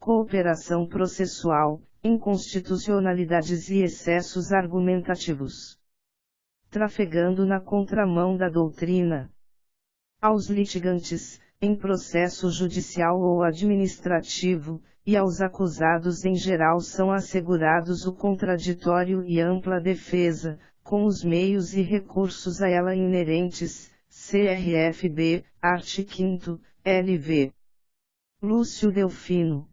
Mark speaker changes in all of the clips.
Speaker 1: Cooperação processual, inconstitucionalidades e excessos argumentativos. Trafegando na contramão da doutrina. Aos litigantes, em processo judicial ou administrativo, e aos acusados em geral são assegurados o contraditório e ampla defesa, com os meios e recursos a ela inerentes, CRFB, art. 5º, LV. Lúcio Delfino.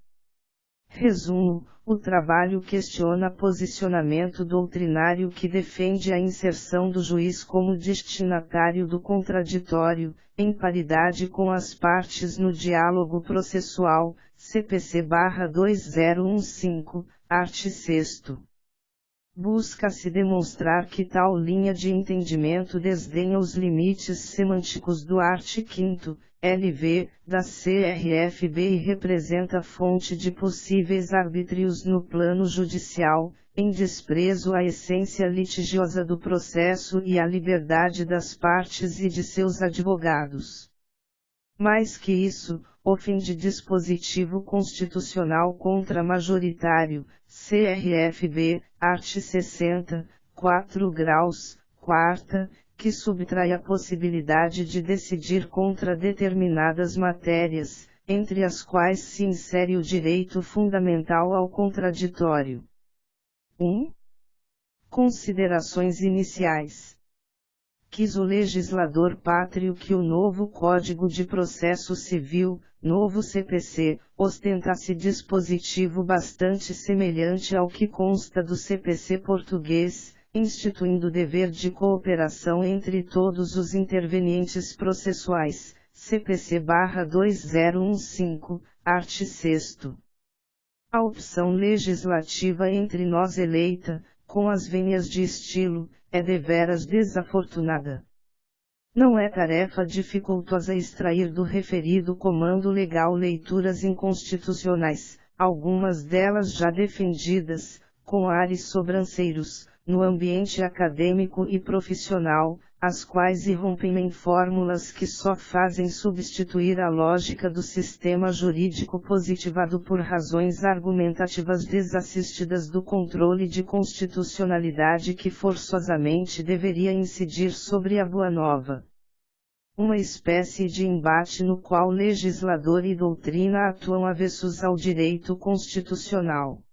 Speaker 1: Resumo: o trabalho questiona posicionamento doutrinário que defende a inserção do juiz como destinatário do contraditório, em paridade com as partes no diálogo processual, CPC-2015, art. 6º. Busca-se demonstrar que tal linha de entendimento desdenha os limites semânticos do art. 5º, LV, da CRFB e representa fonte de possíveis arbítrios no plano judicial, em desprezo à essência litigiosa do processo e à liberdade das partes e de seus advogados. Mais que isso, ofende dispositivo constitucional contra-majoritário, CRFB, art. 60, 4 graus, quarta, que subtrai a possibilidade de decidir contra determinadas matérias, entre as quais se insere o direito fundamental ao contraditório. 1. Considerações iniciais. Quis o legislador pátrio que o novo Código de Processo Civil, novo CPC, ostentasse dispositivo bastante semelhante ao que consta do CPC português, instituindo dever de cooperação entre todos os intervenientes processuais, CPC-2015, art. 6º. A opção legislativa entre nós eleita, com as vênias de estilo, é deveras desafortunada. Não é tarefa dificultosa extrair do referido comando legal leituras inconstitucionais, algumas delas já defendidas, com ares sobranceiros, no ambiente acadêmico e profissional, as quais irrompem em fórmulas que só fazem substituir a lógica do sistema jurídico positivado por razões argumentativas desassistidas do controle de constitucionalidade que forçosamente deveria incidir sobre a Boa Nova. Uma espécie de embate no qual legislador e doutrina atuam avessos ao direito constitucional.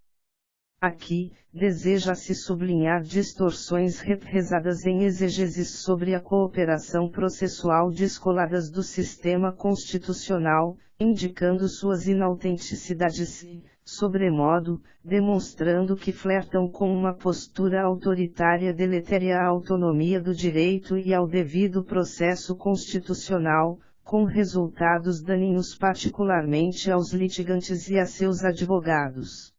Speaker 1: Aqui, deseja-se sublinhar distorções represadas em exegeses sobre a cooperação processual descoladas do sistema constitucional, indicando suas inautenticidades e, sobremodo, demonstrando que flertam com uma postura autoritária deletéria à autonomia do direito e ao devido processo constitucional, com resultados daninhos particularmente aos litigantes e a seus advogados.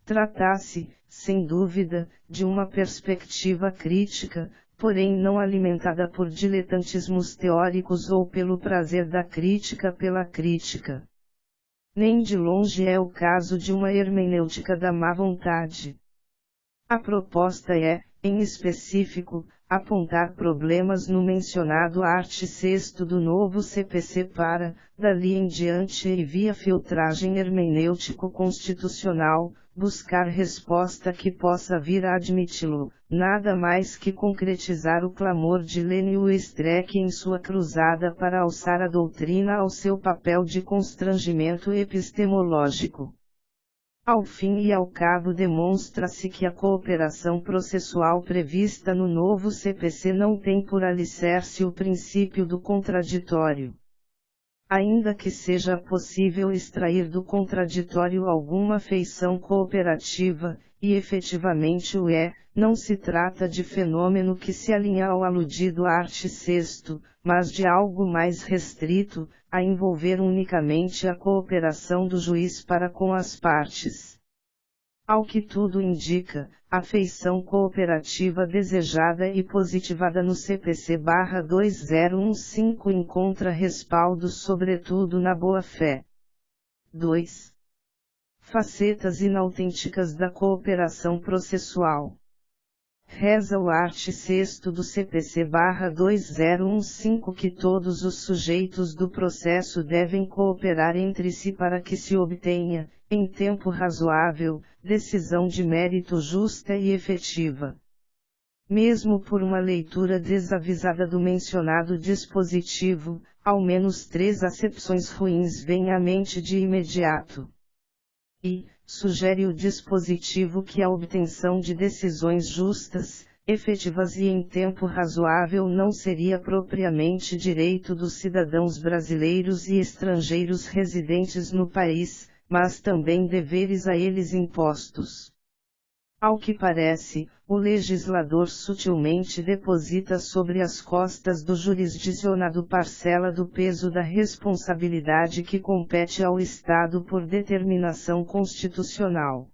Speaker 1: Trata-se, sem dúvida, de uma perspectiva crítica, porém não alimentada por diletantismos teóricos ou pelo prazer da crítica pela crítica. Nem de longe é o caso de uma hermenêutica da má vontade. A proposta é, em específico, apontar problemas no mencionado art. 6º do novo CPC para, dali em diante e via filtragem hermenêutico-constitucional, buscar resposta que possa vir a admiti-lo, nada mais que concretizar o clamor de Lênio Streck em sua cruzada para alçar a doutrina ao seu papel de constrangimento epistemológico. Ao fim e ao cabo demonstra-se que a cooperação processual prevista no novo CPC não tem por alicerce o princípio do contraditório. Ainda que seja possível extrair do contraditório alguma feição cooperativa, e efetivamente o é, não se trata de fenômeno que se alinha ao aludido art. 6º, mas de algo mais restrito, a envolver unicamente a cooperação do juiz para com as partes. Ao que tudo indica, a feição cooperativa desejada e positivada no CPC-2015 encontra respaldo sobretudo na boa-fé. 2. Facetas inautênticas da cooperação processual. Reza o art. 6º do CPC/2015 que todos os sujeitos do processo devem cooperar entre si para que se obtenha, em tempo razoável, decisão de mérito justa e efetiva. Mesmo por uma leitura desavisada do mencionado dispositivo, ao menos 3 acepções ruins vêm à mente de imediato. E, sugere o dispositivo que a obtenção de decisões justas, efetivas e em tempo razoável não seria propriamente direito dos cidadãos brasileiros e estrangeiros residentes no país, mas também deveres a eles impostos. Ao que parece, o legislador sutilmente deposita sobre as costas do jurisdicionado parcela do peso da responsabilidade que compete ao Estado por determinação constitucional.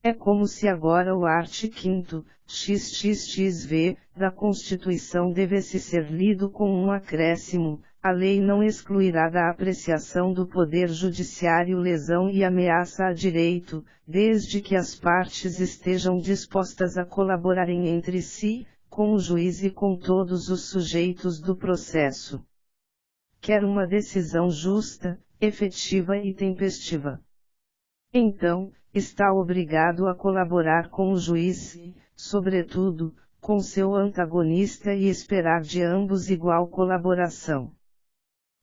Speaker 1: É como se agora o art. 5º, XXXV, da Constituição devesse ser lido com um acréscimo: a lei não excluirá da apreciação do Poder Judiciário lesão e ameaça a direito, desde que as partes estejam dispostas a colaborarem entre si, com o juiz e com todos os sujeitos do processo. Quer uma decisão justa, efetiva e tempestiva. Então, está obrigado a colaborar com o juiz e, sobretudo, com seu antagonista e esperar de ambos igual colaboração.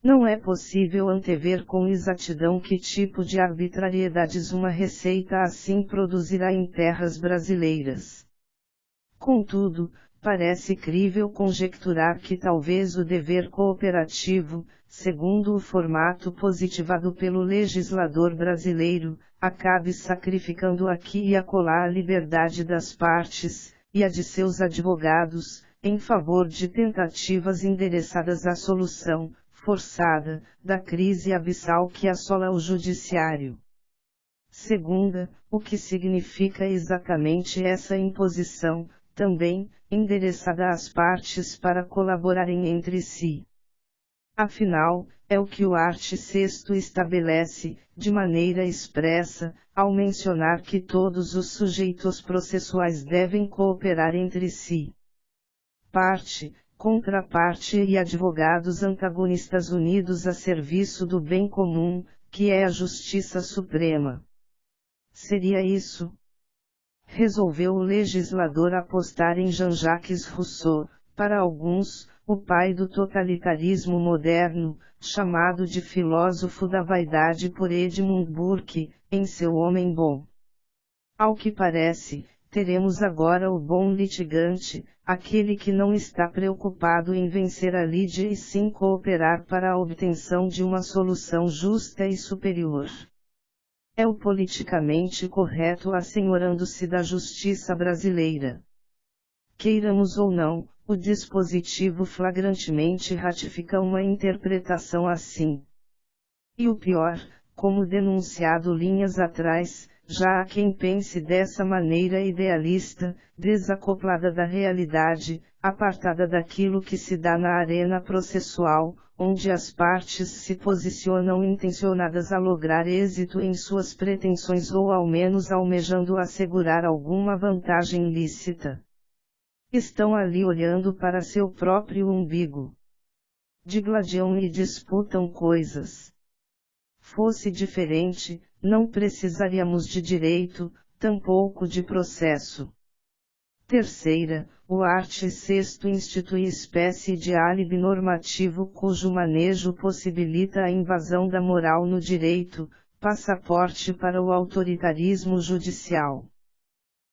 Speaker 1: Não é possível antever com exatidão que tipo de arbitrariedades uma receita assim produzirá em terras brasileiras. Contudo, parece crível conjecturar que talvez o dever cooperativo, segundo o formato positivado pelo legislador brasileiro, acabe sacrificando aqui e acolá a liberdade das partes, e a de seus advogados, em favor de tentativas endereçadas à solução, forçada, da crise abissal que assola o judiciário. Segunda, o que significa exatamente essa imposição, também, endereçada às partes para colaborarem entre si? Afinal, é o que o art. 6º estabelece, de maneira expressa, ao mencionar que todos os sujeitos processuais devem cooperar entre si. Parte, contraparte e advogados antagonistas unidos a serviço do bem comum, que é a Justiça Suprema. Seria isso? Resolveu o legislador apostar em Jean-Jacques Rousseau, para alguns, o pai do totalitarismo moderno, chamado de filósofo da vaidade por Edmund Burke, em seu Homem Bom. Ao que parece, teremos agora o bom litigante, aquele que não está preocupado em vencer a lide e sim cooperar para a obtenção de uma solução justa e superior. É o politicamente correto assenhorando-se da justiça brasileira. Queiramos ou não, o dispositivo flagrantemente ratifica uma interpretação assim. E o pior, como denunciado linhas atrás, já há quem pense dessa maneira idealista, desacoplada da realidade, apartada daquilo que se dá na arena processual, onde as partes se posicionam intencionadas a lograr êxito em suas pretensões ou ao menos almejando assegurar alguma vantagem lícita. Estão ali olhando para seu próprio umbigo. Digladiam e disputam coisas. Fosse diferente, não precisaríamos de direito, tampouco de processo. Terceira, o art. 6º institui espécie de álibi normativo cujo manejo possibilita a invasão da moral no direito, passaporte para o autoritarismo judicial.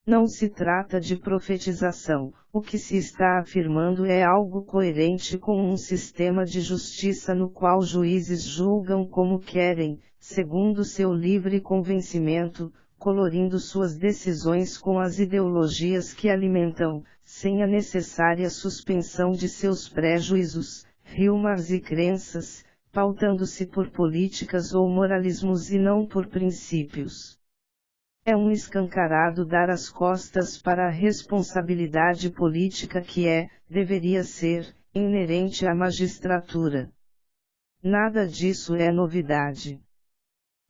Speaker 1: Não se trata de profetização, o que se está afirmando é algo coerente com um sistema de justiça no qual juízes julgam como querem, segundo seu livre convencimento, colorindo suas decisões com as ideologias que alimentam, sem a necessária suspensão de seus prejuízos, rilmars e crenças, pautando-se por políticas ou moralismos e não por princípios. É um escancarado dar as costas para a responsabilidade política que deveria ser, inerente à magistratura. Nada disso é novidade.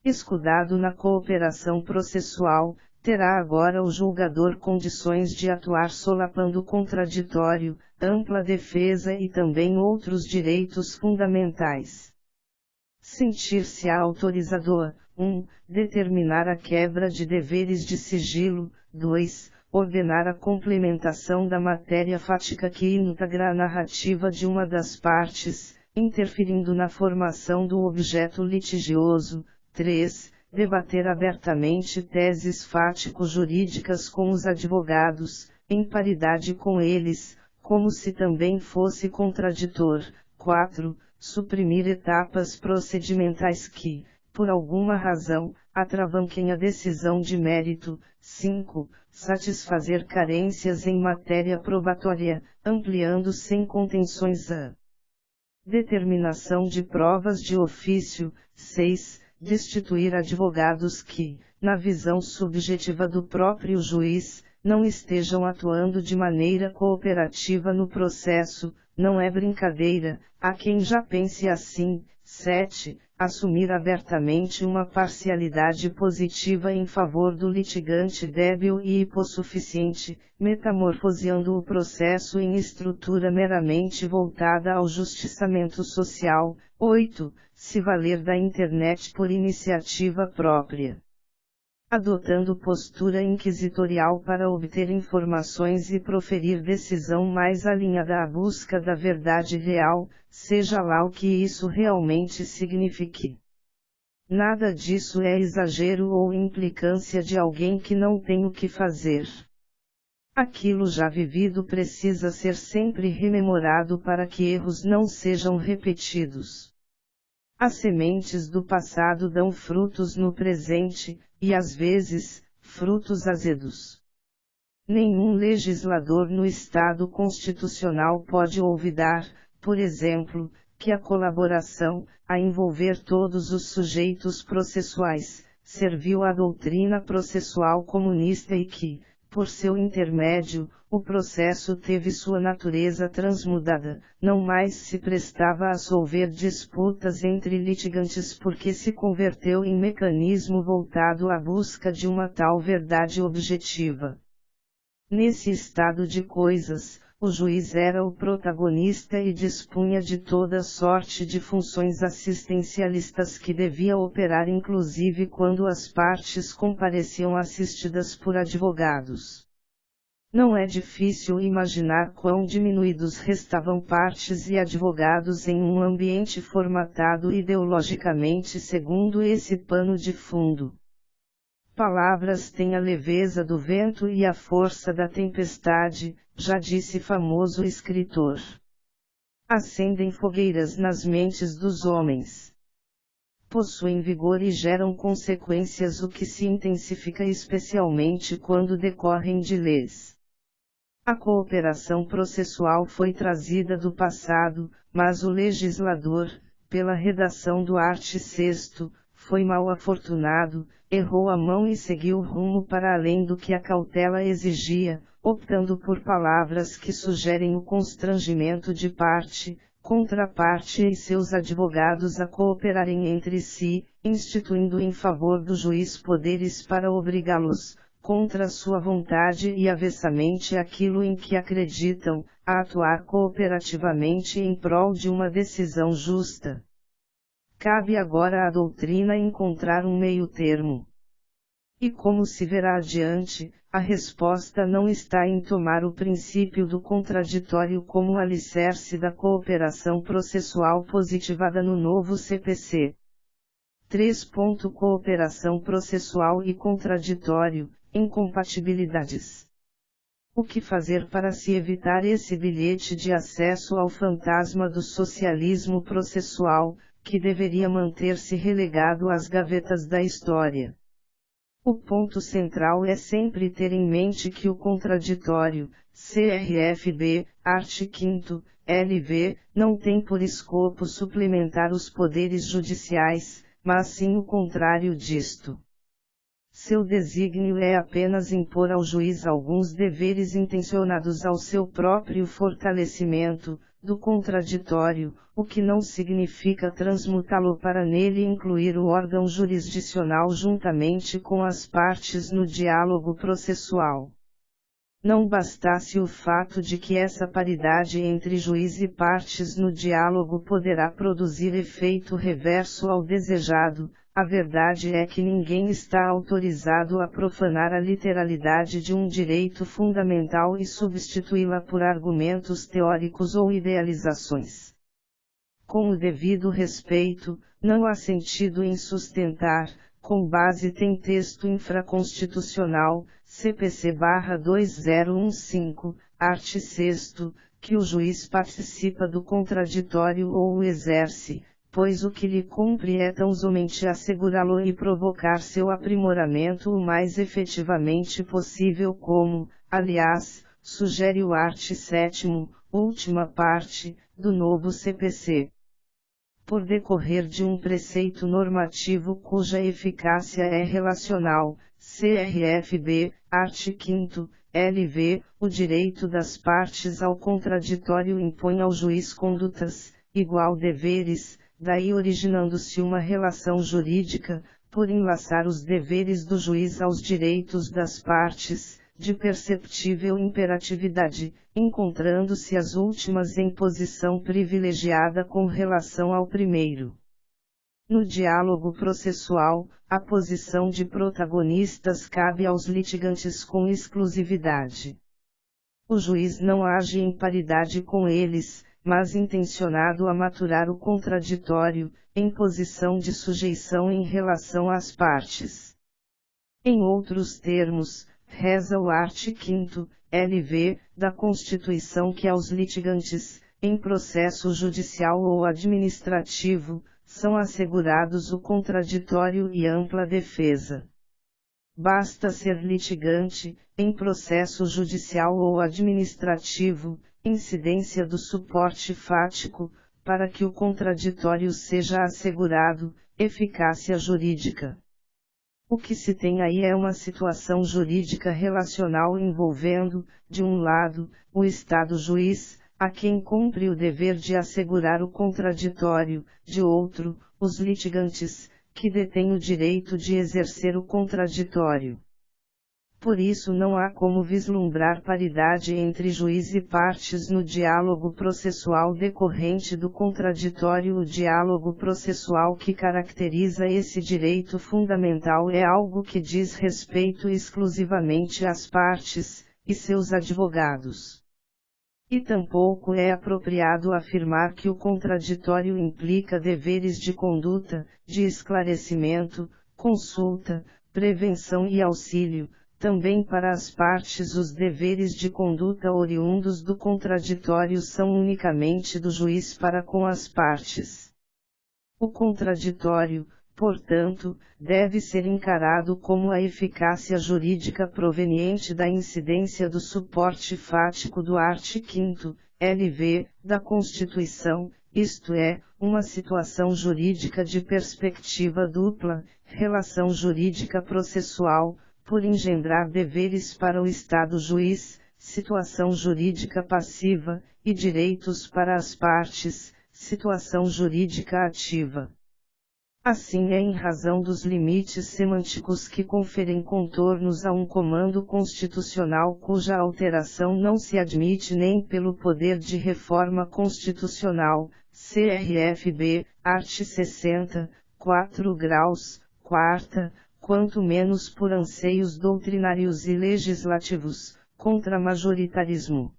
Speaker 1: Escudado na cooperação processual, terá agora o julgador condições de atuar solapando o contraditório, ampla defesa e também outros direitos fundamentais. Sentir-se autorizador. 1. Determinar a quebra de deveres de sigilo. 2. Ordenar a complementação da matéria fática que integra a narrativa de uma das partes, interferindo na formação do objeto litigioso. 3. Debater abertamente teses fático-jurídicas com os advogados, em paridade com eles, como se também fosse contraditor. 4. Suprimir etapas procedimentais que, por alguma razão, atravanquem a decisão de mérito. 5. Satisfazer carências em matéria probatória, ampliando sem contenções a determinação de provas de ofício. 6. Destituir advogados que, na visão subjetiva do próprio juiz, não estejam atuando de maneira cooperativa no processo. Não é brincadeira, há quem já pense assim. 7. Assumir abertamente uma parcialidade positiva em favor do litigante débil e hipossuficiente, metamorfoseando o processo em estrutura meramente voltada ao justiçamento social. 8. Se valer da internet por iniciativa própria, adotando postura inquisitorial para obter informações e proferir decisão mais alinhada à busca da verdade real, seja lá o que isso realmente signifique. Nada disso é exagero ou implicância de alguém que não tem o que fazer. Aquilo já vivido precisa ser sempre rememorado para que erros não sejam repetidos. As sementes do passado dão frutos no presente, e às vezes, frutos azedos. Nenhum legislador no Estado constitucional pode olvidar, por exemplo, que a colaboração, a envolver todos os sujeitos processuais, serviu à doutrina processual comunista e que, por seu intermédio, o processo teve sua natureza transmudada, não mais se prestava a solver disputas entre litigantes porque se converteu em mecanismo voltado à busca de uma tal verdade objetiva. Nesse estado de coisas, o juiz era o protagonista e dispunha de toda sorte de funções assistencialistas que devia operar inclusive quando as partes compareciam assistidas por advogados. Não é difícil imaginar quão diminuídos restavam partes e advogados em um ambiente formatado ideologicamente segundo esse pano de fundo. Palavras têm a leveza do vento e a força da tempestade, já disse famoso escritor. Acendem fogueiras nas mentes dos homens. Possuem vigor e geram consequências, o que se intensifica especialmente quando decorrem de leis. A cooperação processual foi trazida do passado, mas o legislador, pela redação do art. 6º, foi mal afortunado, errou a mão e seguiu rumo para além do que a cautela exigia, optando por palavras que sugerem o constrangimento de parte, contraparte e seus advogados a cooperarem entre si, instituindo em favor do juiz poderes para obrigá-los, contra sua vontade e avessamente aquilo em que acreditam, a atuar cooperativamente em prol de uma decisão justa. Cabe agora à doutrina encontrar um meio-termo. E como se verá adiante, a resposta não está em tomar o princípio do contraditório como alicerce da cooperação processual positivada no novo CPC. 3. Cooperação processual e contraditório, incompatibilidades. O que fazer para se evitar esse bilhete de acesso ao fantasma do socialismo processual, que deveria manter-se relegado às gavetas da história? O ponto central é sempre ter em mente que o contraditório, CRFB, art. 5º, LV, não tem por escopo suplementar os poderes judiciais, mas sim o contrário disto. Seu desígnio é apenas impor ao juiz alguns deveres intencionados ao seu próprio fortalecimento, do contraditório, o que não significa transmutá-lo para nele incluir o órgão jurisdicional juntamente com as partes no diálogo processual. Não bastasse o fato de que essa paridade entre juiz e partes no diálogo poderá produzir efeito reverso ao desejado, a verdade é que ninguém está autorizado a profanar a literalidade de um direito fundamental e substituí-la por argumentos teóricos ou idealizações. Com o devido respeito, não há sentido em sustentar, com base tem texto infraconstitucional, CPC/2015, art. 6º, que o juiz participa do contraditório ou o exerce, pois o que lhe cumpre é tão somente assegurá-lo e provocar seu aprimoramento o mais efetivamente possível como, aliás, sugere o art. 7º, última parte, do novo CPC. Por decorrer de um preceito normativo cuja eficácia é relacional, CRFB, art. 5º, LV, o direito das partes ao contraditório impõe ao juiz condutas, igual deveres, daí originando-se uma relação jurídica, por enlaçar os deveres do juiz aos direitos das partes, de perceptível imperatividade, encontrando-se as últimas em posição privilegiada com relação ao primeiro. No diálogo processual, a posição de protagonistas cabe aos litigantes com exclusividade. O juiz não age em paridade com eles, mas intencionado a maturar o contraditório, em posição de sujeição em relação às partes. Em outros termos, reza o art. 5º, LV, da Constituição que aos litigantes, em processo judicial ou administrativo, são assegurados o contraditório e ampla defesa. Basta ser litigante, em processo judicial ou administrativo, incidência do suporte fático, para que o contraditório seja assegurado, eficácia jurídica. O que se tem aí é uma situação jurídica relacional envolvendo, de um lado, o Estado juiz, a quem cumpre o dever de assegurar o contraditório, de outro, os litigantes, que detêm o direito de exercer o contraditório. Por isso não há como vislumbrar paridade entre juiz e partes no diálogo processual decorrente do contraditório. O diálogo processual que caracteriza esse direito fundamental é algo que diz respeito exclusivamente às partes, e seus advogados. E tampouco é apropriado afirmar que o contraditório implica deveres de conduta, de esclarecimento, consulta, prevenção e auxílio. Também para as partes os deveres de conduta oriundos do contraditório são unicamente do juiz para com as partes. O contraditório, portanto, deve ser encarado como a eficácia jurídica proveniente da incidência do suporte fático do art. 5º, LV, da Constituição, isto é, uma situação jurídica de perspectiva dupla, relação jurídica processual, por engendrar deveres para o Estado juiz, situação jurídica passiva, e direitos para as partes, situação jurídica ativa. Assim é em razão dos limites semânticos que conferem contornos a um comando constitucional cuja alteração não se admite nem pelo poder de reforma constitucional, CRFB, art. 60, 4 graus, quarta, quanto menos por anseios doutrinários e legislativos, contra majoritarismo.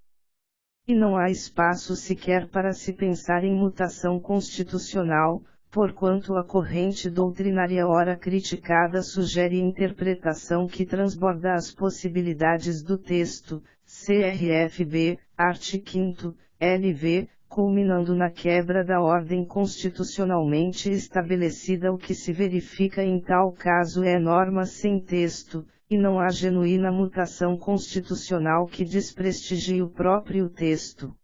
Speaker 1: E não há espaço sequer para se pensar em mutação constitucional, porquanto a corrente doutrinária ora criticada sugere interpretação que transborda as possibilidades do texto, CRFB, art. 5º, LV, culminando na quebra da ordem constitucionalmente estabelecida. O que se verifica em tal caso é norma sem texto, e não há genuína mutação constitucional que desprestigie o próprio texto.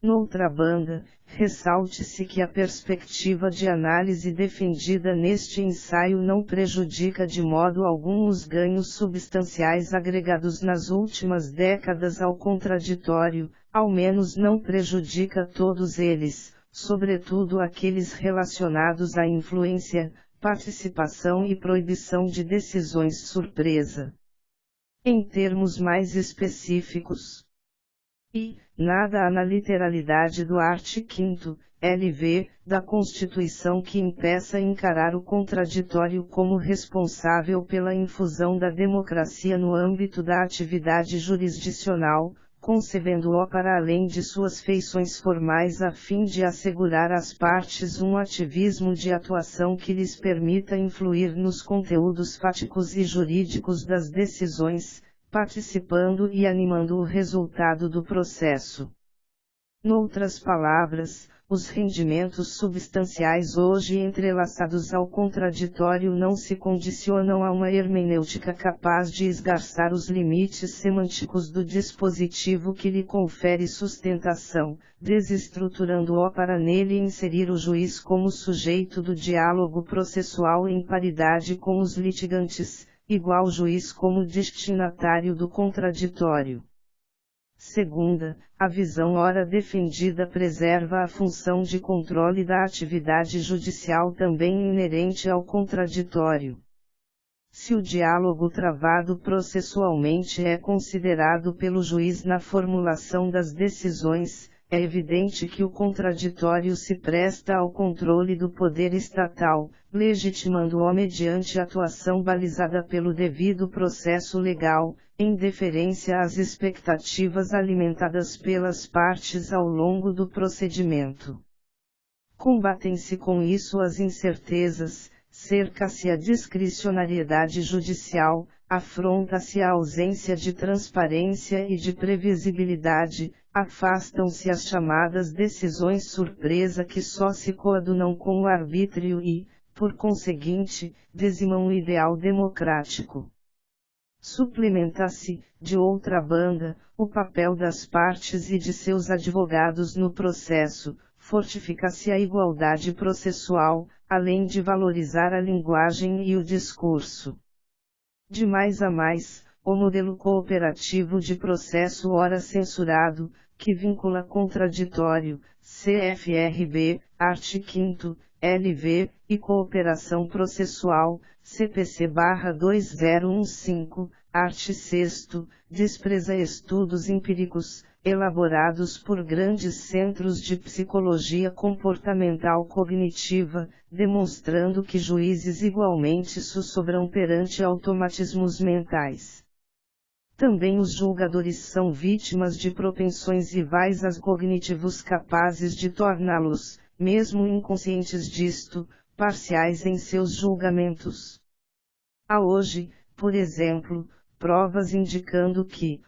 Speaker 1: Noutra banda, ressalte-se que a perspectiva de análise defendida neste ensaio não prejudica de modo algum os ganhos substanciais agregados nas últimas décadas ao contraditório, ao menos não prejudica todos eles, sobretudo aqueles relacionados à influência, participação e proibição de decisões surpresa. Em termos mais específicos, nada há na literalidade do art. 5º, LV, da Constituição que impeça encarar o contraditório como responsável pela infusão da democracia no âmbito da atividade jurisdicional, concebendo-o para além de suas feições formais a fim de assegurar às partes um ativismo de atuação que lhes permita influir nos conteúdos fáticos e jurídicos das decisões, participando e animando o resultado do processo. Noutras palavras, os rendimentos substanciais hoje entrelaçados ao contraditório não se condicionam a uma hermenêutica capaz de esgarçar os limites semânticos do dispositivo que lhe confere sustentação, desestruturando-o para nele inserir o juiz como sujeito do diálogo processual em paridade com os litigantes, igual juiz como destinatário do contraditório. Segunda, a visão ora defendida preserva a função de controle da atividade judicial também inerente ao contraditório. Se o diálogo travado processualmente é considerado pelo juiz na formulação das decisões, é evidente que o contraditório se presta ao controle do poder estatal, legitimando-o mediante atuação balizada pelo devido processo legal, em deferência às expectativas alimentadas pelas partes ao longo do procedimento. Combatem-se com isso as incertezas, cerca-se a discricionariedade judicial, afronta-se a ausência de transparência e de previsibilidade, afastam-se as chamadas decisões surpresa que só se coadunam com o arbítrio e, por conseguinte, dizimam o ideal democrático. Suplementa-se, de outra banda, o papel das partes e de seus advogados no processo, fortifica-se a igualdade processual, além de valorizar a linguagem e o discurso. De mais a mais, o modelo cooperativo de processo ora censurado, que vincula contraditório, CFRB, art. 5º, LV, e cooperação processual, CPC/2015, art. 6º, despreza estudos empíricos, elaborados por grandes centros de psicologia comportamental cognitiva, demonstrando que juízes igualmente sussurram perante automatismos mentais. Também os julgadores são vítimas de propensões rivais às cognitivos capazes de torná-los, mesmo inconscientes disto, parciais em seus julgamentos. Há hoje, por exemplo, provas indicando que,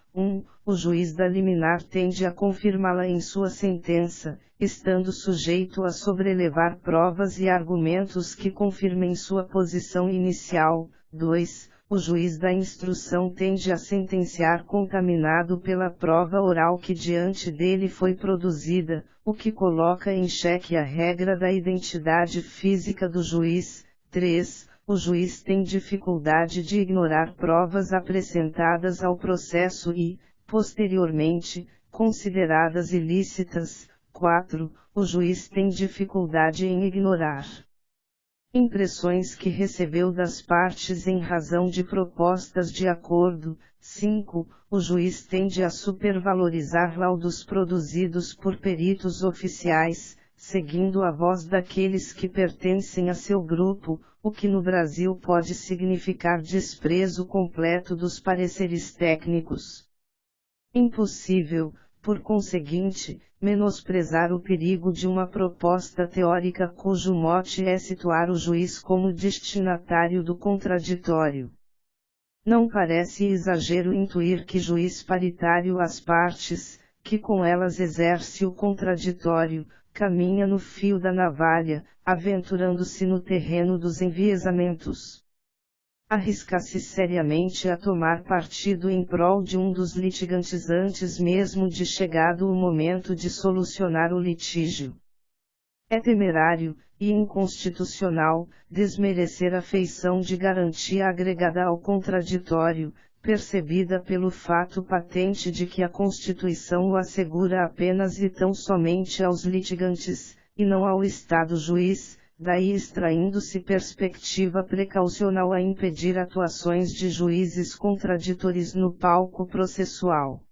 Speaker 1: o juiz da liminar tende a confirmá-la em sua sentença, estando sujeito a sobrelevar provas e argumentos que confirmem sua posição inicial. 2. O juiz da instrução tende a sentenciar contaminado pela prova oral que diante dele foi produzida, o que coloca em xeque a regra da identidade física do juiz. 3. O juiz tem dificuldade de ignorar provas apresentadas ao processo e, posteriormente, consideradas ilícitas. 4. O juiz tem dificuldade em ignorar impressões que recebeu das partes em razão de propostas de acordo. 5. O juiz tende a supervalorizar laudos produzidos por peritos oficiais, seguindo a voz daqueles que pertencem a seu grupo, o que no Brasil pode significar desprezo completo dos pareceres técnicos. Impossível, por conseguinte, menosprezar o perigo de uma proposta teórica cujo mote é situar o juiz como destinatário do contraditório. Não parece exagero intuir que juiz paritário às partes, que com elas exerce o contraditório, caminha no fio da navalha, aventurando-se no terreno dos enviesamentos. arriscasse seriamente a tomar partido em prol de um dos litigantes antes mesmo de chegado o momento de solucionar o litígio. É temerário, e inconstitucional, desmerecer a feição de garantia agregada ao contraditório, percebida pelo fato patente de que a Constituição o assegura apenas e tão somente aos litigantes, e não ao Estado juiz, daí extraindo-se perspectiva precaucional a impedir atuações de juízes contraditores no palco processual.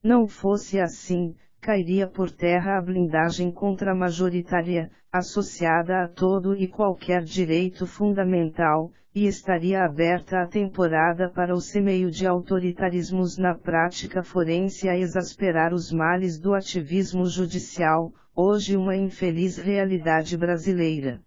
Speaker 1: Não fosse assim, cairia por terra a blindagem contramajoritária, associada a todo e qualquer direito fundamental, e estaria aberta a temporada para o semeio de autoritarismos na prática forense a exasperar os males do ativismo judicial, hoje uma infeliz realidade brasileira.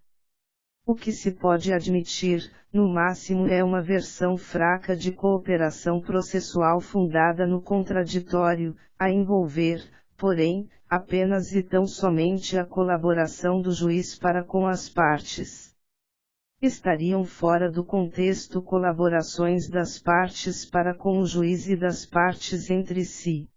Speaker 1: O que se pode admitir, no máximo, é uma versão fraca de cooperação processual fundada no contraditório, a envolver, porém, apenas e tão somente a colaboração do juiz para com as partes. Estariam fora do contexto colaborações das partes para com o juiz e das partes entre si.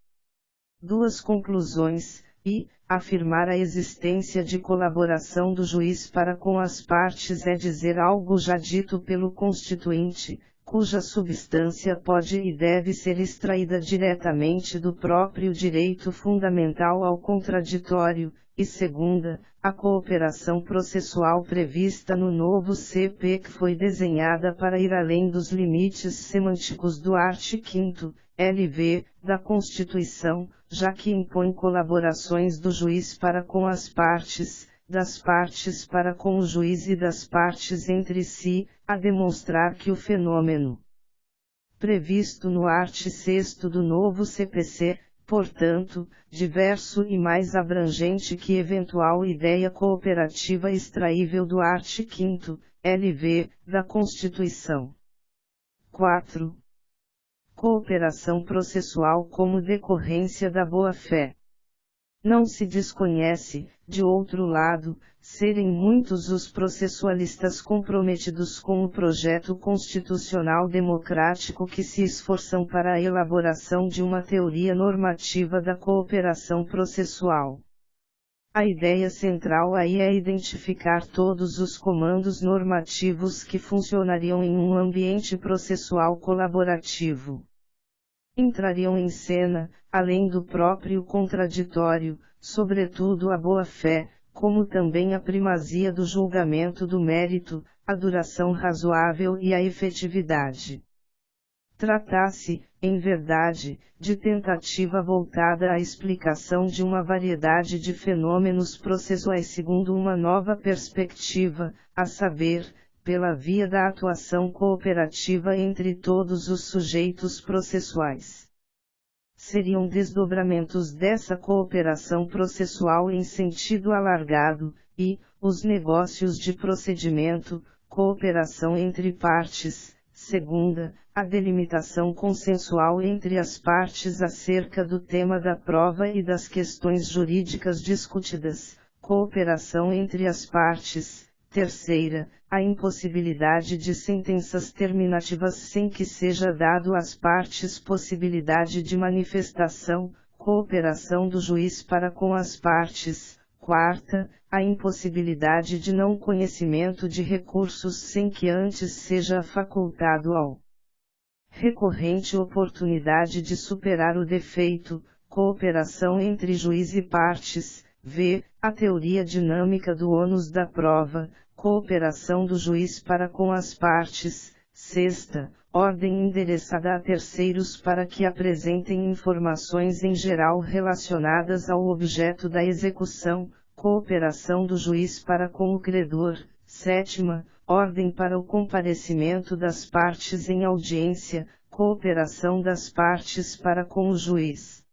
Speaker 1: Duas conclusões, e afirmar a existência de colaboração do juiz para com as partes é dizer algo já dito pelo Constituinte, cuja substância pode e deve ser extraída diretamente do próprio direito fundamental ao contraditório, e segunda, a cooperação processual prevista no novo CP que foi desenhada para ir além dos limites semânticos do art. 5º, LV, da Constituição, já que impõe colaborações do juiz para com as partes, das partes para com o juiz e das partes entre si, a demonstrar que o fenômeno previsto no art. 6º do novo CPC, portanto, diverso e mais abrangente que eventual ideia cooperativa extraível do art. 5º, LV, da Constituição. 4. Cooperação processual como decorrência da boa-fé. Não se desconhece, de outro lado, serem muitos os processualistas comprometidos com o projeto constitucional democrático que se esforçam para a elaboração de uma teoria normativa da cooperação processual. A ideia central aí é identificar todos os comandos normativos que funcionariam em um ambiente processual colaborativo. Entrariam em cena, além do próprio contraditório, sobretudo a boa-fé, como também a primazia do julgamento do mérito, a duração razoável e a efetividade. Trata-se, em verdade, de tentativa voltada à explicação de uma variedade de fenômenos processuais segundo uma nova perspectiva, a saber, pela via da atuação cooperativa entre todos os sujeitos processuais. Seriam desdobramentos dessa cooperação processual em sentido alargado, e, os negócios de procedimento, cooperação entre partes, segunda, a delimitação consensual entre as partes acerca do tema da prova e das questões jurídicas discutidas, cooperação entre as partes, terceira, a impossibilidade de sentenças terminativas sem que seja dado às partes possibilidade de manifestação, cooperação do juiz para com as partes, quarta, a impossibilidade de não conhecimento de recursos sem que antes seja facultado ao recorrente oportunidade de superar o defeito, cooperação entre juiz e partes, v. a teoria dinâmica do ônus da prova, cooperação do juiz para com as partes, sexta, ordem endereçada a terceiros para que apresentem informações em geral relacionadas ao objeto da execução, cooperação do juiz para com o credor, sétima, ordem para o comparecimento das partes em audiência, cooperação das partes para com o juiz.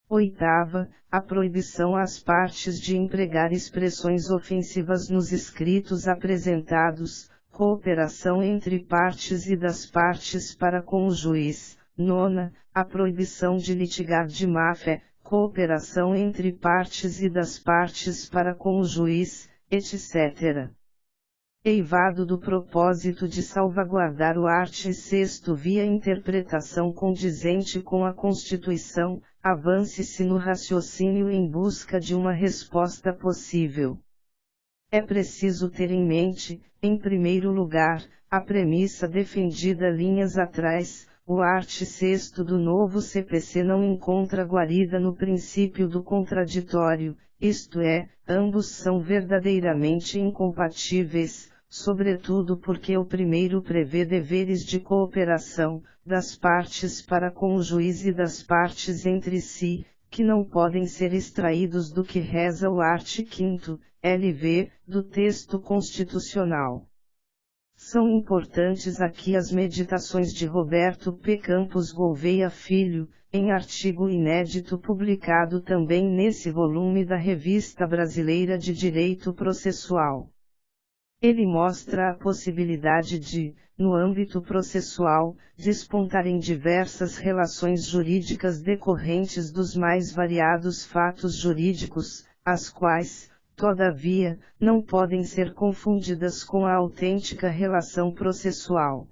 Speaker 1: Oitava, a proibição às partes de empregar expressões ofensivas nos escritos apresentados, cooperação entre partes e das partes para com o juiz. Nona, a proibição de litigar de má-fé, cooperação entre partes e das partes para com o juiz, etc. eivado do propósito de salvaguardar o art. 6º via interpretação condizente com a Constituição, avance-se no raciocínio em busca de uma resposta possível. É preciso ter em mente, em primeiro lugar, a premissa defendida linhas atrás: o art. 6º do novo CPC não encontra guarida no princípio do contraditório, isto é, ambos são verdadeiramente incompatíveis, sobretudo porque o primeiro prevê deveres de cooperação, das partes para com o juiz e das partes entre si, que não podem ser extraídos do que reza o art. 5º, LV, do texto constitucional. São importantes aqui as meditações de Roberto P. Campos Gouveia Filho, em artigo inédito publicado também nesse volume da Revista Brasileira de Direito Processual. Ele mostra a possibilidade de, no âmbito processual, despontarem diversas relações jurídicas decorrentes dos mais variados fatos jurídicos, as quais, todavia, não podem ser confundidas com a autêntica relação processual.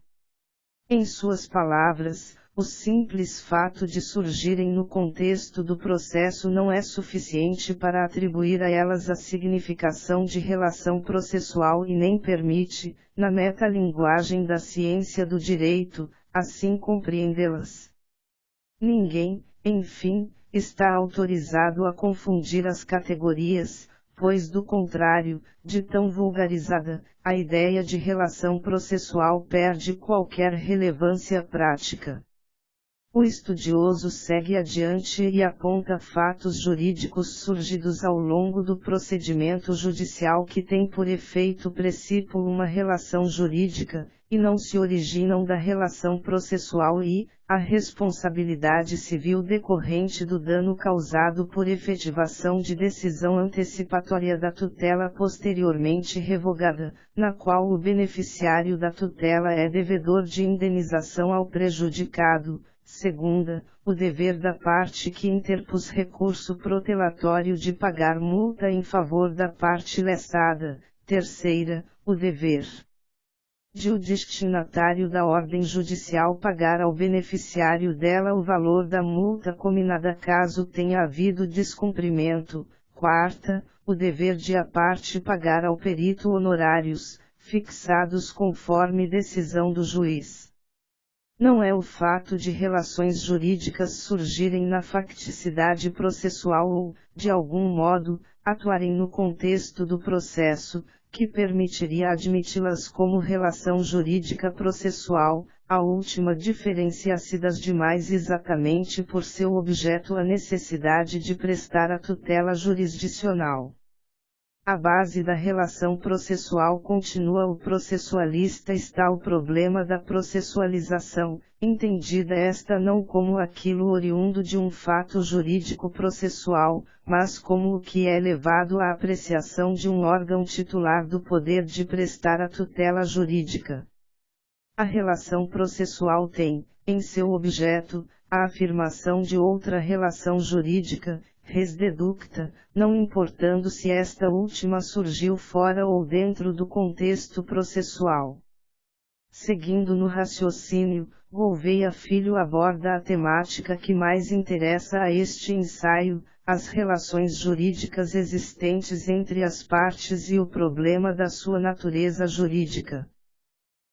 Speaker 1: Em suas palavras, o simples fato de surgirem no contexto do processo não é suficiente para atribuir a elas a significação de relação processual e nem permite, na metalinguagem da ciência do direito, assim compreendê-las. Ninguém, enfim, está autorizado a confundir as categorias, pois do contrário, de tão vulgarizada, a ideia de relação processual perde qualquer relevância prática. O estudioso segue adiante e aponta fatos jurídicos surgidos ao longo do procedimento judicial que têm por efeito precípuo uma relação jurídica, e não se originam da relação processual e, a responsabilidade civil decorrente do dano causado por efetivação de decisão antecipatória da tutela posteriormente revogada, na qual o beneficiário da tutela é devedor de indenização ao prejudicado. Segunda, o dever da parte que interpôs recurso protelatório de pagar multa em favor da parte lestada. Terceira, o dever de o destinatário da ordem judicial pagar ao beneficiário dela o valor da multa cominada caso tenha havido descumprimento. Quarta, o dever de a parte pagar ao perito honorários, fixados conforme decisão do juiz. Não é o fato de relações jurídicas surgirem na facticidade processual ou, de algum modo, atuarem no contexto do processo, que permitiria admiti-las como relação jurídica processual, a última diferencia-se das demais exatamente por seu objeto a necessidade de prestar a tutela jurisdicional. A base da relação processual continua o processualista está o problema da processualização, entendida esta não como aquilo oriundo de um fato jurídico processual, mas como o que é levado à apreciação de um órgão titular do poder de prestar a tutela jurídica. A relação processual tem, em seu objeto, a afirmação de outra relação jurídica, res deducta, não importando se esta última surgiu fora ou dentro do contexto processual. Seguindo no raciocínio, Gouveia Filho aborda a temática que mais interessa a este ensaio, as relações jurídicas existentes entre as partes e o problema da sua natureza jurídica.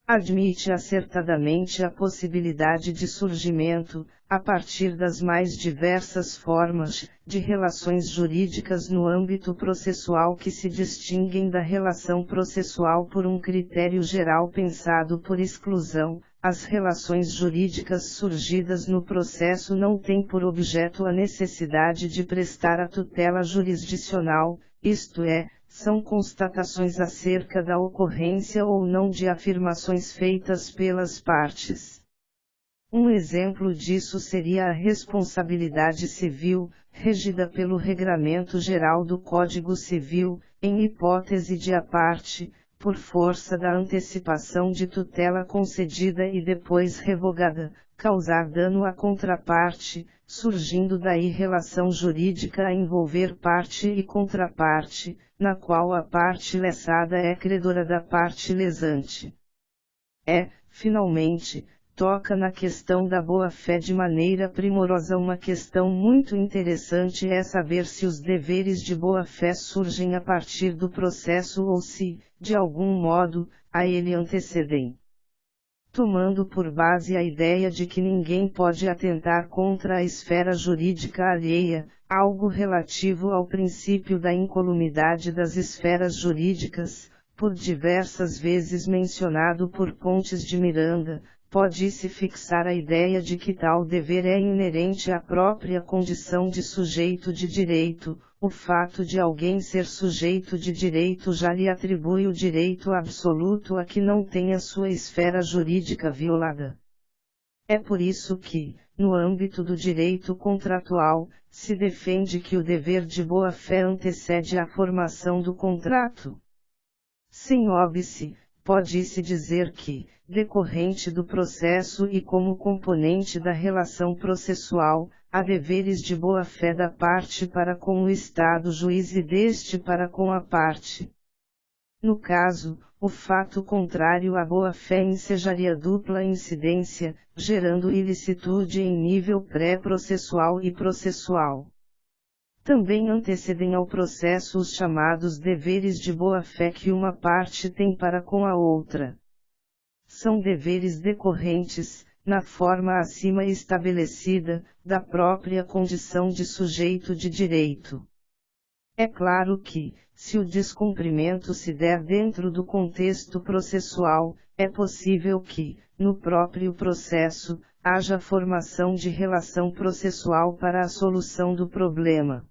Speaker 1: Admite acertadamente a possibilidade de surgimento, a partir das mais diversas formas, de relações jurídicas no âmbito processual que se distinguem da relação processual por um critério geral pensado por exclusão. As relações jurídicas surgidas no processo não têm por objeto a necessidade de prestar a tutela jurisdicional, isto é, são constatações acerca da ocorrência ou não de afirmações feitas pelas partes. Um exemplo disso seria a responsabilidade civil, regida pelo Regramento Geral do Código Civil, em hipótese de a parte, por força da antecipação de tutela concedida e depois revogada, causar dano à contraparte, surgindo daí relação jurídica a envolver parte e contraparte, na qual a parte lesada é credora da parte lesante. Finalmente, toca na questão da boa-fé de maneira primorosa. Uma questão muito interessante é saber se os deveres de boa-fé surgem a partir do processo ou se, de algum modo, a ele antecedem. Tomando por base a ideia de que ninguém pode atentar contra a esfera jurídica alheia, algo relativo ao princípio da incolumidade das esferas jurídicas, por diversas vezes mencionado por Pontes de Miranda, pode-se fixar a ideia de que tal dever é inerente à própria condição de sujeito de direito. O fato de alguém ser sujeito de direito já lhe atribui o direito absoluto a que não tenha sua esfera jurídica violada. É por isso que, no âmbito do direito contratual, se defende que o dever de boa-fé antecede a formação do contrato. Sem óbice, pode-se dizer que, decorrente do processo e como componente da relação processual, há deveres de boa-fé da parte para com o Estado juiz e deste para com a parte. No caso, o fato contrário à boa-fé ensejaria dupla incidência, gerando ilicitude em nível pré-processual e processual. Também antecedem ao processo os chamados deveres de boa-fé que uma parte tem para com a outra. São deveres decorrentes, na forma acima estabelecida, da própria condição de sujeito de direito. É claro que, se o descumprimento se der dentro do contexto processual, é possível que, no próprio processo, haja formação de relação processual para a solução do problema.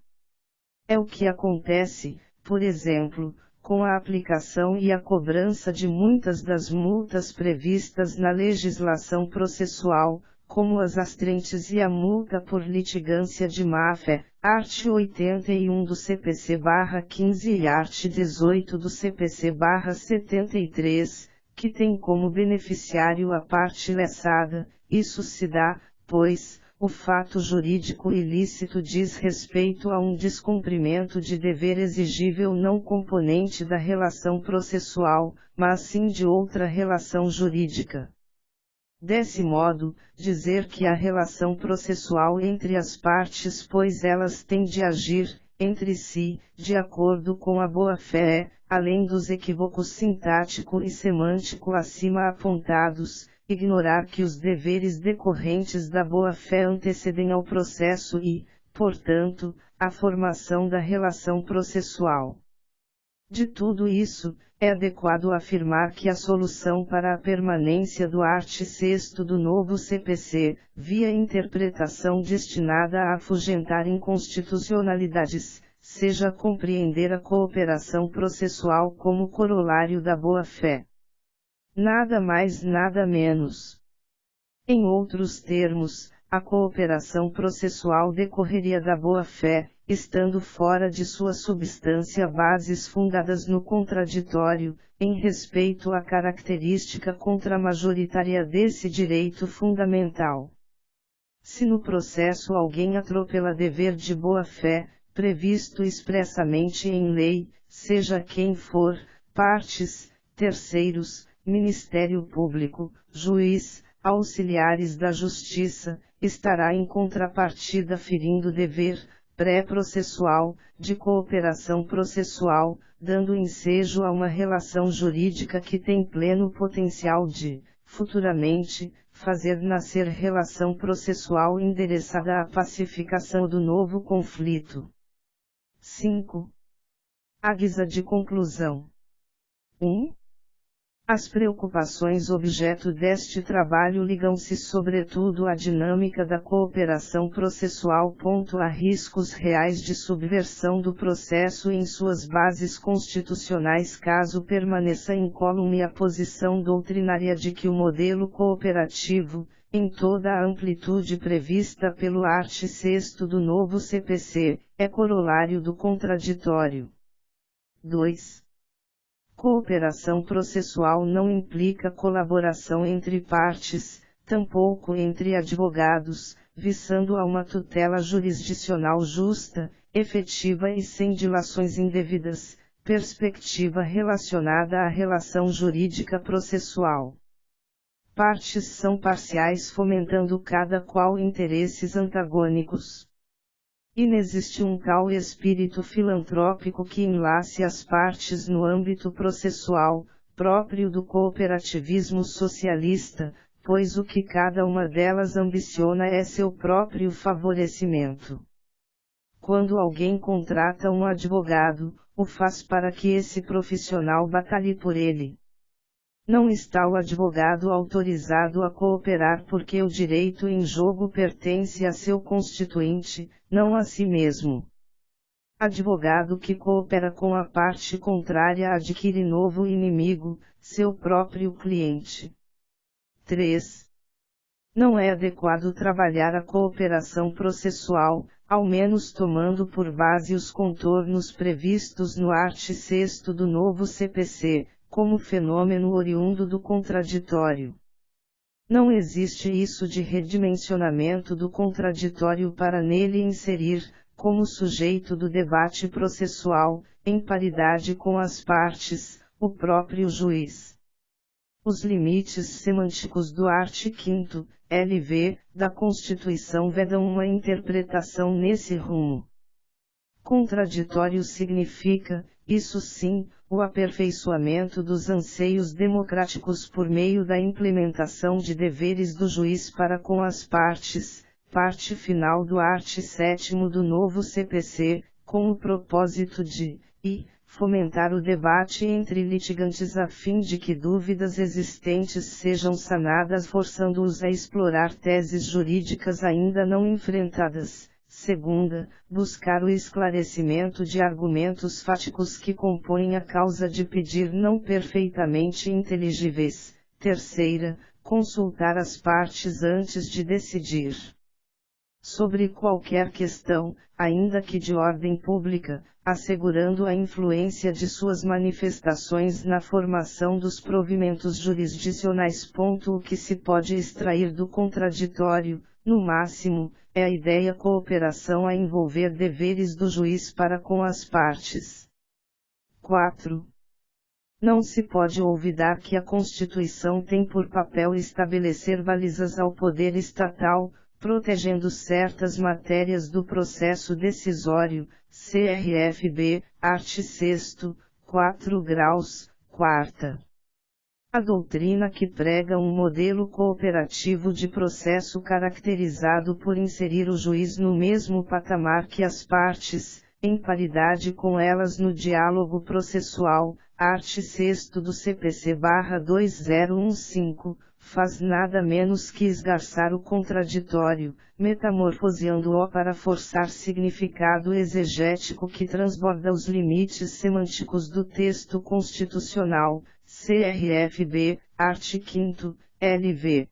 Speaker 1: É o que acontece, por exemplo, com a aplicação e a cobrança de muitas das multas previstas na legislação processual, como as astrentes e a multa por litigância de má-fé, art. 81 do CPC/15 e art. 18 do CPC/73, que tem como beneficiário a parte lesada. Isso se dá, pois, o fato jurídico ilícito diz respeito a um descumprimento de dever exigível não componente da relação processual, mas sim de outra relação jurídica. Desse modo, dizer que a relação processual entre as partes, pois elas têm de agir, entre si, de acordo com a boa-fé, além dos equívocos sintático e semântico acima apontados, ignorar que os deveres decorrentes da boa-fé antecedem ao processo e, portanto, à formação da relação processual. De tudo isso, é adequado afirmar que a solução para a permanência do art. 6º do novo CPC, via interpretação destinada a afugentar inconstitucionalidades, seja compreender a cooperação processual como corolário da boa-fé. Nada mais nada menos. Em outros termos, a cooperação processual decorreria da boa-fé, estando fora de sua substância bases fundadas no contraditório, em respeito à característica contramajoritária desse direito fundamental. Se no processo alguém atropela dever de boa-fé, previsto expressamente em lei, seja quem for, partes, terceiros, Ministério Público, juiz, auxiliares da Justiça, estará em contrapartida ferindo dever, pré-processual, de cooperação processual, dando ensejo a uma relação jurídica que tem pleno potencial de, futuramente, fazer nascer relação processual endereçada à pacificação do novo conflito. 5. À guisa de conclusão. 1. As preocupações objeto deste trabalho ligam-se sobretudo à dinâmica da cooperação processual. A riscos reais de subversão do processo em suas bases constitucionais caso permaneça incólume a posição doutrinária de que o modelo cooperativo, em toda a amplitude prevista pelo art. 6º do novo CPC, é corolário do contraditório. 2. Cooperação processual não implica colaboração entre partes, tampouco entre advogados, visando a uma tutela jurisdicional justa, efetiva e sem dilações indevidas, perspectiva relacionada à relação jurídica processual. Partes são parciais fomentando cada qual interesses antagônicos. Inexiste um tal espírito filantrópico que enlace as partes no âmbito processual, próprio do cooperativismo socialista, pois o que cada uma delas ambiciona é seu próprio favorecimento. Quando alguém contrata um advogado, o faz para que esse profissional batalhe por ele. Não está o advogado autorizado a cooperar porque o direito em jogo pertence a seu constituinte, não a si mesmo. Advogado que coopera com a parte contrária adquire novo inimigo, seu próprio cliente. 3. Não é adequado trabalhar a cooperação processual, ao menos tomando por base os contornos previstos no art. 6º do novo CPC, como fenômeno oriundo do contraditório. Não existe isso de redimensionamento do contraditório para nele inserir, como sujeito do debate processual, em paridade com as partes, o próprio juiz. Os limites semânticos do art. 5º, LV, da Constituição vedam uma interpretação nesse rumo. Contraditório significa, isso sim, o aperfeiçoamento dos anseios democráticos por meio da implementação de deveres do juiz para com as partes, parte final do art. 7º do novo CPC, com o propósito de, fomentar o debate entre litigantes a fim de que dúvidas existentes sejam sanadas forçando-os a explorar teses jurídicas ainda não enfrentadas. Segunda, buscar o esclarecimento de argumentos fáticos que compõem a causa de pedir não perfeitamente inteligíveis. Terceira, consultar as partes antes de decidir sobre qualquer questão, ainda que de ordem pública, assegurando a influência de suas manifestações na formação dos provimentos jurisdicionais. O que se pode extrair do contraditório, no máximo, é a ideia cooperação a envolver deveres do juiz para com as partes. 4. Não se pode olvidar que a Constituição tem por papel estabelecer balizas ao poder estatal, protegendo certas matérias do processo decisório, CRFB, art. 6º, 4 graus, 4ª. A doutrina que prega um modelo cooperativo de processo caracterizado por inserir o juiz no mesmo patamar que as partes, em paridade com elas no diálogo processual, art. 6º do CPC/2015, faz nada menos que esgarçar o contraditório, metamorfoseando-o para forçar significado exegético que transborda os limites semânticos do texto constitucional, CRFB, art. 5º, LV.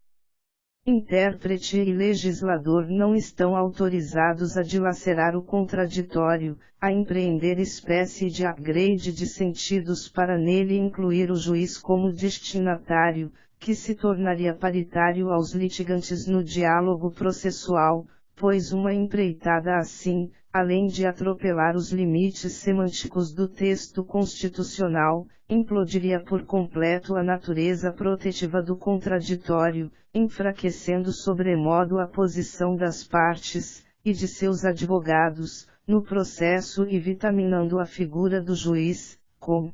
Speaker 1: Intérprete e legislador não estão autorizados a dilacerar o contraditório, a empreender espécie de upgrade de sentidos para nele incluir o juiz como destinatário, que se tornaria paritário aos litigantes no diálogo processual, pois uma empreitada assim, além de atropelar os limites semânticos do texto constitucional, implodiria por completo a natureza protetiva do contraditório, enfraquecendo sobremodo a posição das partes, e de seus advogados, no processo e vitaminando a figura do juiz, com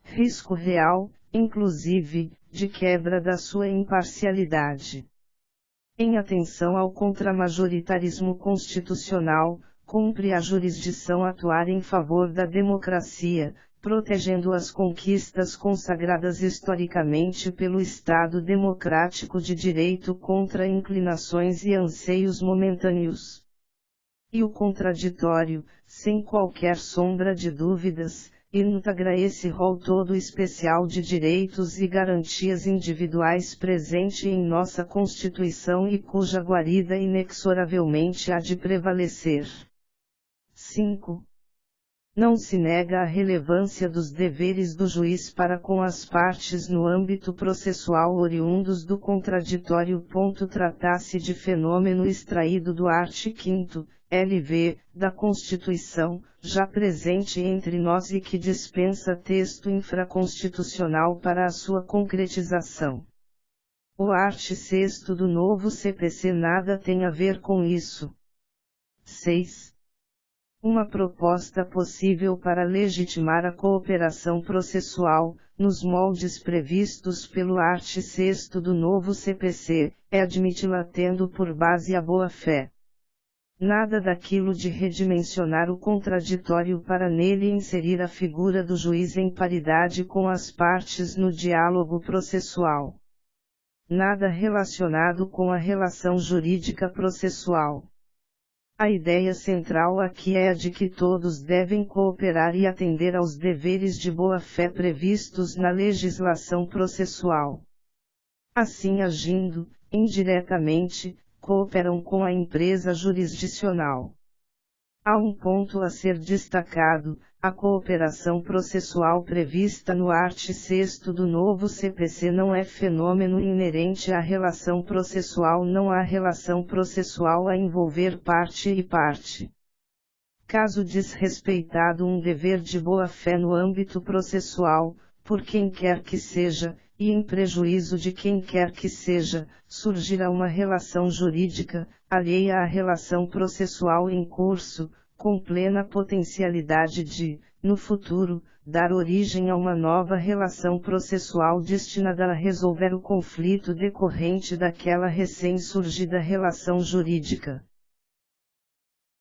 Speaker 1: risco real, inclusive, de quebra da sua imparcialidade. Em atenção ao contramajoritarismo constitucional, cumpre a jurisdição atuar em favor da democracia, protegendo as conquistas consagradas historicamente pelo Estado democrático de direito contra inclinações e anseios momentâneos. E o contraditório, sem qualquer sombra de dúvidas, integra esse rol todo especial de direitos e garantias individuais presente em nossa Constituição e cuja guarida inexoravelmente há de prevalecer. 5. Não se nega a relevância dos deveres do juiz para com as partes no âmbito processual oriundos do contraditório. Trata-se de fenômeno extraído do art. 5º, LV, da Constituição, já presente entre nós e que dispensa texto infraconstitucional para a sua concretização. O art. 6º do novo CPC nada tem a ver com isso. 6. Uma proposta possível para legitimar a cooperação processual, nos moldes previstos pelo art. 6º do novo CPC, é admiti-la tendo por base a boa-fé. Nada daquilo de redimensionar o contraditório para nele inserir a figura do juiz em paridade com as partes no diálogo processual. Nada relacionado com a relação jurídica processual. A ideia central aqui é a de que todos devem cooperar e atender aos deveres de boa-fé previstos na legislação processual. Assim agindo, indiretamente, cooperam com a empresa jurisdicional. Há um ponto a ser destacado: a cooperação processual prevista no art. 6º do novo CPC não é fenômeno inerente à relação processual. Não há relação processual a envolver parte e parte. Caso desrespeitado um dever de boa-fé no âmbito processual, por quem quer que seja, e em prejuízo de quem quer que seja, surgirá uma relação jurídica, alheia à relação processual em curso, com plena potencialidade de, no futuro, dar origem a uma nova relação processual destinada a resolver o conflito decorrente daquela recém-surgida relação jurídica.